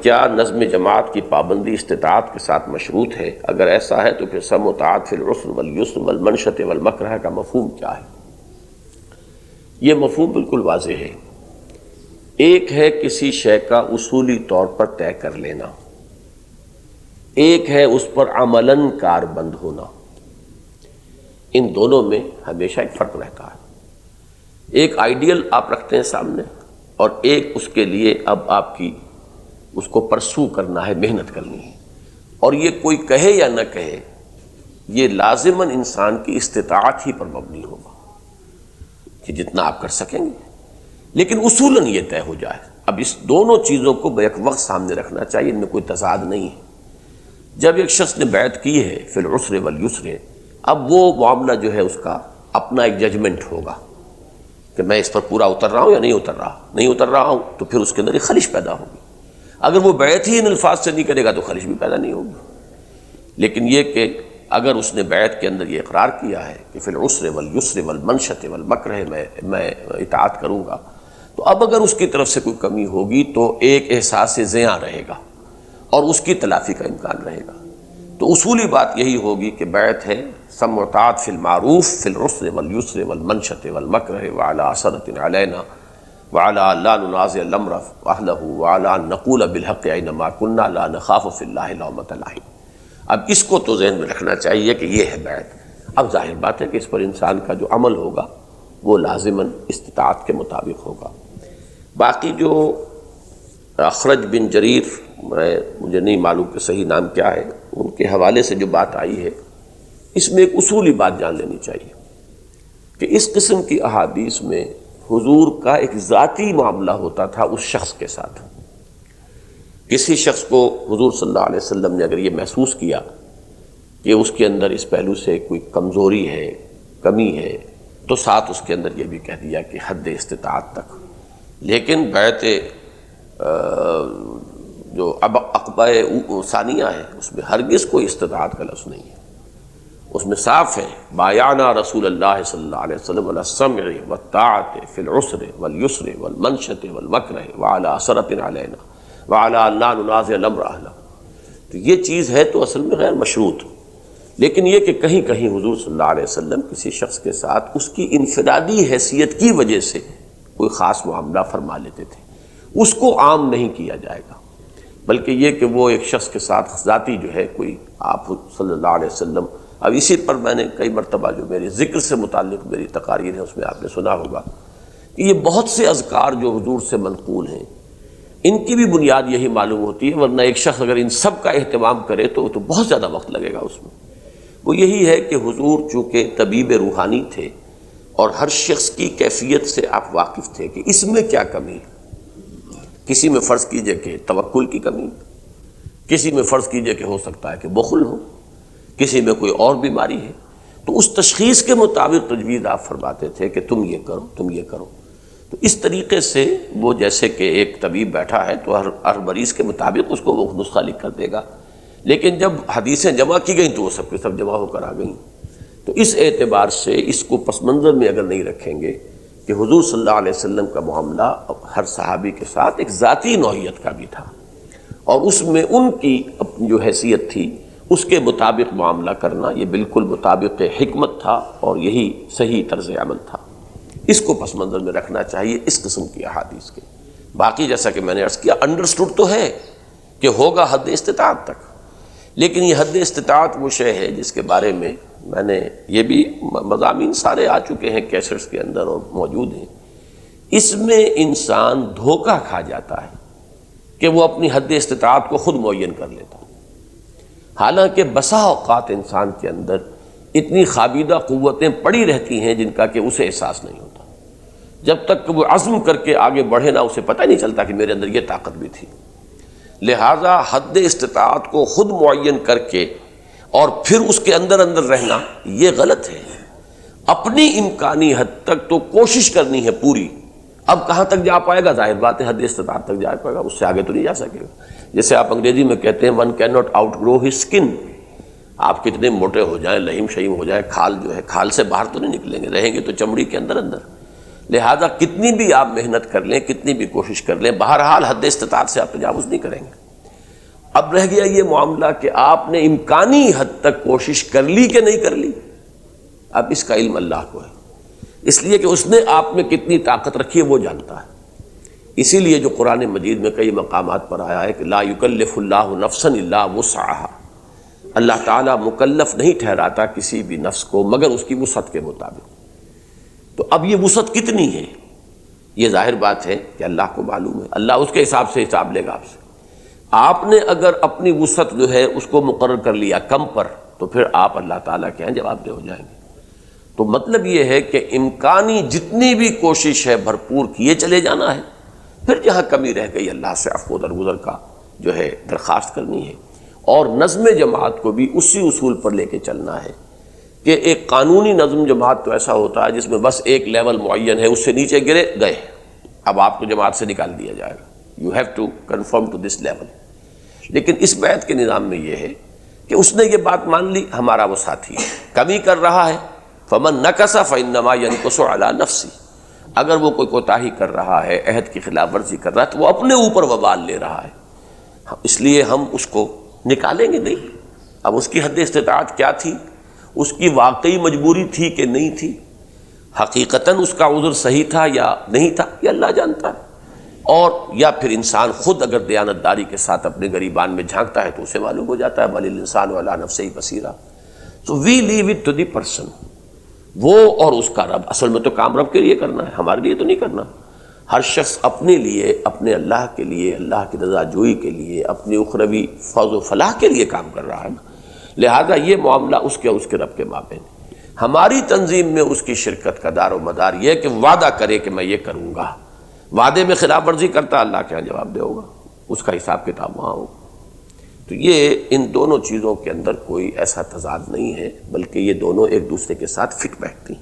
کیا نظم جماعت کی پابندی استطاعت کے ساتھ مشروط ہے؟ اگر ایسا ہے تو پھر سم و طاعت فی العسر والیسر والمنشط والمکرہ کا مفہوم کیا ہے؟ یہ مفہوم بالکل واضح ہے۔ ایک ہے کسی شے کا اصولی طور پر طے کر لینا، ایک ہے اس پر عملاً کار بند ہونا۔ ان دونوں میں ہمیشہ ایک فرق رہتا ہے۔ ایک آئیڈیل آپ رکھتے ہیں سامنے، اور ایک اس کے لیے اب آپ کی اس کو پرسو کرنا ہے، محنت کرنی ہے۔ اور یہ کوئی کہے یا نہ کہے، یہ لازماً انسان کی استطاعت ہی پر مبنی ہوگا کہ جتنا آپ کر سکیں گے، لیکن اصولاً یہ طے ہو جائے۔ اب اس دونوں چیزوں کو بیک وقت سامنے رکھنا چاہیے، ان میں کوئی تضاد نہیں ہے۔ جب ایک شخص نے بیعت کی ہے فی العسر والیسر، اب وہ معاملہ جو ہے اس کا اپنا ایک ججمنٹ ہوگا کہ میں اس پر پورا اتر رہا ہوں یا نہیں اتر رہا ہوں، تو پھر اس کے اندر ایک خلش پیدا ہوگی۔ اگر وہ بیعت ہی ان الفاظ سے نہیں کرے گا تو خلش بھی پیدا نہیں ہوگی۔ لیکن یہ کہ اگر اس نے بیعت کے اندر یہ اقرار کیا ہے کہ فی العسر والیسر والمنشط والمکرہ میں اطاعت کروں گا، تو اب اگر اس کی طرف سے کوئی کمی ہوگی تو ایک احساس زیاں رہے گا اور اس کی تلافی کا امکان رہے گا۔ تو اصولی بات یہی ہوگی کہ بیعت ہے سمع و طاعت فی المعروف فی العسر والیسر والمنشط والمکرہ وعلی اثرۃ علینا وعلی لا ننازع الامر اہلہ وعلی ان نقول بالحق اینما کنا لا نخاف فی اللہ لومۃ لائم۔ اب اس کو تو ذہن میں رکھنا چاہیے کہ یہ ہے بیعت۔ اب ظاہر بات ہے کہ اس پر انسان کا جو عمل ہوگا وہ لازماً استطاعت کے مطابق ہوگا۔ باقی جو اخرج بن جریر، مجھے نہیں معلوم کہ صحیح نام کیا ہے، ان کے حوالے سے جو بات آئی ہے، اس میں ایک اصولی بات جان لینی چاہیے کہ اس قسم کی احادیث میں حضور کا ایک ذاتی معاملہ ہوتا تھا اس شخص کے ساتھ۔ کسی شخص کو حضور صلی اللہ علیہ وسلم نے اگر یہ محسوس کیا کہ اس کے اندر اس پہلو سے کوئی کمزوری ہے، کمی ہے، تو ساتھ اس کے اندر یہ بھی کہہ دیا کہ حد استطاعت تک۔ لیکن بیعت جو اب عقبہ ثانیہ ہے اس میں ہرگز کوئی استطاعت کا لفظ نہیں ہے، اس میں صاف ہے بایعنا رسول اللہ صلی اللہ علیہ وسلم علی السمع والطاعت فی العسر والیسر والمنشط والمکرہ وعلی اثرۃ علینا وعلی ان لا ننازع الامر اہلہ۔ تو یہ چیز ہے تو اصل میں غیر مشروط، لیکن یہ کہ کہیں کہیں حضور صلی اللہ علیہ وسلم کسی شخص کے ساتھ اس کی انفرادی حیثیت کی وجہ سے کوئی خاص معاملہ فرما لیتے تھے، اس کو عام نہیں کیا جائے گا، بلکہ یہ کہ وہ ایک شخص کے ساتھ ذاتی جو ہے کوئی آپ صلی اللہ علیہ وسلم۔ اب اسی پر میں نے کئی مرتبہ جو میرے ذکر سے متعلق میری تقاریر ہیں اس میں آپ نے سنا ہوگا کہ یہ بہت سے اذکار جو حضور سے منقول ہیں ان کی بھی بنیاد یہی معلوم ہوتی ہے، ورنہ ایک شخص اگر ان سب کا اہتمام کرے تو بہت زیادہ وقت لگے گا اس میں۔ وہ یہی ہے کہ حضور چونکہ طبیب روحانی تھے اور ہر شخص کی کیفیت سے آپ واقف تھے کہ اس میں کیا کمی ہے۔ کسی میں فرض کیجئے کہ توکل کی کمی، کسی میں فرض کیجئے کہ ہو سکتا ہے کہ بخل ہو، کسی میں کوئی اور بیماری ہے، تو اس تشخیص کے مطابق تجویز آپ فرماتے تھے کہ تم یہ کرو، تم یہ کرو۔ تو اس طریقے سے وہ جیسے کہ ایک طبیب بیٹھا ہے تو ہر مریض کے مطابق اس کو وہ نسخہ لکھ کر دے گا، لیکن جب حدیثیں جمع کی گئیں تو وہ سب کے سب جمع ہو کر آ گئیں۔ تو اس اعتبار سے اس کو پس منظر میں اگر نہیں رکھیں گے کہ حضور صلی اللہ علیہ وسلم کا معاملہ ہر صحابی کے ساتھ ایک ذاتی نوعیت کا بھی تھا، اور اس میں ان کی جو حیثیت تھی اس کے مطابق معاملہ کرنا یہ بالکل مطابق حکمت تھا اور یہی صحیح طرز عمل تھا۔ اس کو پس منظر میں رکھنا چاہیے اس قسم کی احادیث کے۔ باقی جیسا کہ میں نے عرض کیا، انڈرسٹوڈ تو ہے کہ ہوگا حد استطاعت تک، لیکن یہ حد استطاعت وہ شے ہے جس کے بارے میں نے یہ بھی مضامین سارے آ چکے ہیں کیسٹس کے اندر اور موجود ہیں، اس میں انسان دھوکہ کھا جاتا ہے کہ وہ اپنی حد استطاعت کو خود معین کر لیتا ہے، حالانکہ بسا اوقات انسان کے اندر اتنی خابیدہ قوتیں پڑی رہتی ہیں جن کا کہ اسے احساس نہیں ہوتا، جب تک کہ وہ عزم کر کے آگے بڑھے نہ اسے پتہ نہیں چلتا کہ میرے اندر یہ طاقت بھی تھی۔ لہٰذا حد استطاعت کو خود معین کر کے اور پھر اس کے اندر رہنا یہ غلط ہے۔ اپنی امکانی حد تک تو کوشش کرنی ہے پوری، اب کہاں تک جا پائے گا ظاہر بات ہے حد استطاعت تک جا پائے گا، اس سے آگے تو نہیں جا سکے گا۔ جیسے آپ انگریزی میں کہتے ہیں one can not out grow his skin, آپ کتنے موٹے ہو جائیں، لہیم شہیم ہو جائے، کھال جو ہے کھال سے باہر تو نہیں نکلیں گے، رہیں گے تو چمڑی کے اندر۔ لہٰذا کتنی بھی آپ محنت کر لیں، کتنی بھی کوشش کر لیں، بہرحال حد استطاعت سے آپ تجاوز نہیں کریں گے۔ اب رہ گیا یہ معاملہ کہ آپ نے امکانی حد تک کوشش کر لی کہ نہیں کر لی، اب اس کا علم اللہ کو ہے، اس لیے کہ اس نے آپ میں کتنی طاقت رکھی ہے وہ جانتا ہے۔ اسی لیے جو قرآن مجید میں کئی مقامات پر آیا ہے کہ لا یکلف اللہ نفسا الا وسعها، اللہ تعالیٰ مکلف نہیں ٹھہراتا کسی بھی نفس کو مگر اس کی وسعت کے مطابق۔ تو اب یہ وسعت کتنی ہے یہ ظاہر بات ہے کہ اللہ کو معلوم ہے، اللہ اس کے حساب سے حساب لے گا آپ سے۔ آپ نے اگر اپنی وسعت جو ہے اس کو مقرر کر لیا کم پر، تو پھر آپ اللہ تعالیٰ کے ہیں جواب دہ ہو جائیں گے۔ تو مطلب یہ ہے کہ امکانی جتنی بھی کوشش ہے بھرپور کیے چلے جانا ہے، پھر جہاں کمی رہ گئی اللہ سے عفو و درگزر کا جو ہے درخواست کرنی ہے، اور نظم جماعت کو بھی اسی اصول پر لے کے چلنا ہے کہ ایک قانونی نظم جماعت تو ایسا ہوتا ہے جس میں بس ایک لیول معین ہے، اس سے نیچے گرے گئے، اب آپ کو جماعت سے نکال دیا جائے گا، you have to confirm to this level. لیکن اس بیعت کے نظام میں یہ ہے کہ اس نے یہ بات مان لی ہمارا وہ ساتھی ہے، کمی کر رہا ہے فمن نکث فانما ينکث علی نفسہ، اگر وہ کوئی کوتاہی کر رہا ہے، عہد کی خلاف ورزی کر رہا ہے تو وہ اپنے اوپر وبال لے رہا ہے، اس لیے ہم اس کو نکالیں گے نہیں۔ اب اس کی حد استطاعت کیا تھی، اس کی واقعی مجبوری تھی کہ نہیں تھی، حقیقتاً اس کا عذر صحیح تھا یا نہیں تھا، یہ اللہ جانتا ہے، اور یا پھر انسان خود اگر دیانتداری کے ساتھ اپنے گریبان میں جھانکتا ہے تو اسے معلوم ہو جاتا ہے بل الانسان علی نفسہ بصیرہ۔ تو we leave it to the person, وہ اور اس کا رب، اصل میں تو کام رب کے لیے کرنا ہے، ہمارے لیے تو نہیں کرنا۔ ہر شخص اپنے لیے، اپنے اللہ کے لیے، اللہ کی رضا جوئی کے لیے، اپنی اخروی فوز و فلاح کے لیے کام کر رہا ہے نا، لہذا یہ معاملہ اس کے اور اس کے رب کے مابین ہے۔ ہماری تنظیم میں اس کی شرکت کا دار و مدار یہ ہے کہ وعدہ کرے کہ میں یہ کروں گا، وعدے میں خلاف ورزی کرتا اللہ کے یہاں جواب دے ہوگا، اس کا حساب کتاب وہاں ہوگا۔ تو یہ ان دونوں چیزوں کے اندر کوئی ایسا تضاد نہیں ہے، بلکہ یہ دونوں ایک دوسرے کے ساتھ فٹ بیٹھتی ہیں۔